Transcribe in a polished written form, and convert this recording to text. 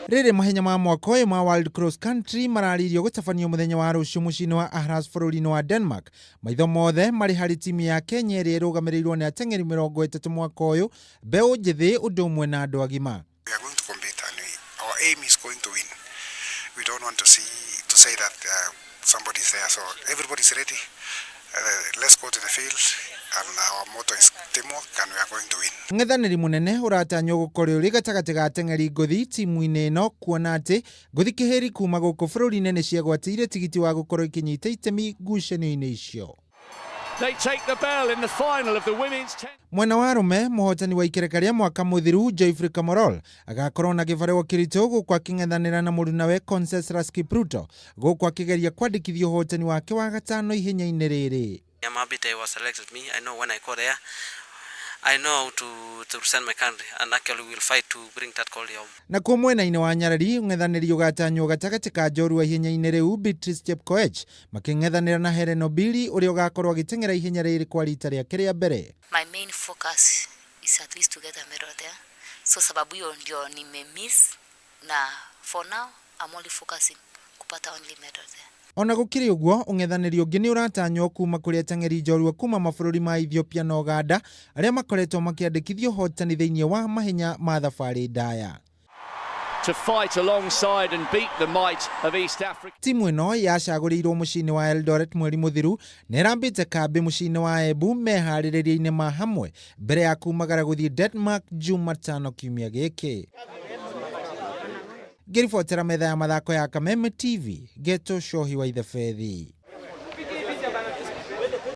Rĩrĩ mahenya ma mwaka ũyũ ma World Cross Country mararirio gũtabanio mũthenya wa rũciũ mũciĩ-inĩ wa Aarhus bũrũri-inĩ wa Denmark. Maitho mothe marĩ harĩ timu ya Kenya ĩrĩa ĩrũgamĩrĩirwo nĩ ateng'eri 30 mwaka ũyũ, mbeũ njĩthĩ ũndũ ũmwe na andũ agima. We are going to compete and our aim is going to win. We don't want to say that somebody is there, so everybody's ready. Let's go to the field and our motto is teamwork and we are going to win. Ng'ethanĩri mũnene ũratanywo gũkorwo ũrĩ gatagatĩ ga ateng'eri ngũthi timu-inĩ ĩno, kuona atĩ ngũthi kĩhĩri kuma gũkũ bũrũri-inĩ nĩ ciagwatĩire tigiti wa gũkorwo ikinyita itemi ngucanio-inĩ icio. They take the bell in the final of the women's 10. Mwena wa arũme, mũhotani wa ikereka rĩa mwaka mũthiru Joyfrey Kamorol agakorwo na gĩbarũa kĩritũ gũkũ akĩng'ethanĩra na mũrunawe Conseslus Kipruto gũkũ akĩgeria kwandĩkithia ũhotani wake wa gatano ihenya-inĩ rĩrĩ. I'm happy they were selected me. I know when I go there, I know to represent my country and actually will fight to bring that gold home. Na kwa mwena-inĩ wa Nyarari, ng'ethanĩri ũgatanywo gatagatĩ ka njorua ihenya-inĩ rĩu Beatrice Chepkoech makĩng'ethanĩra na Helen Obiri ũrĩa ũgakorwo agĩteng'era ihenya rĩrĩ kwa rita rĩake rĩa mbere. My main focus is at least to get a medal there. So sababu hiyo ndio nimemiss na for now I'm only focusing kupata only medal there. Ona gũkĩrĩ ũguo, ũng'ethanĩri ũngĩ nĩ ũratanywo kuma kũrĩ ateng'eri njorua kuma mabũrũri ma Ethiopia na Uganda arĩa makoretwo makĩandĩkithio ũhotani thĩinĩ wa mahenya ma thabarĩ ndaya. To fight alongside and beat the might of East Africa. Timu ĩno yacagũrĩirwo mũciĩ-inĩ wa Eldoret mweri mũthiru na ĩrambĩte kambĩ mũciĩ-inĩ wa Embu meharĩrĩria-inĩ ma hamwe mbere ya kumagara gũthiĩ Denmark Jumatano kiumia gĩkĩ. Ngĩribotera metha ya mathako ya Kameme TV, Geto Shohi wa Ithafethi.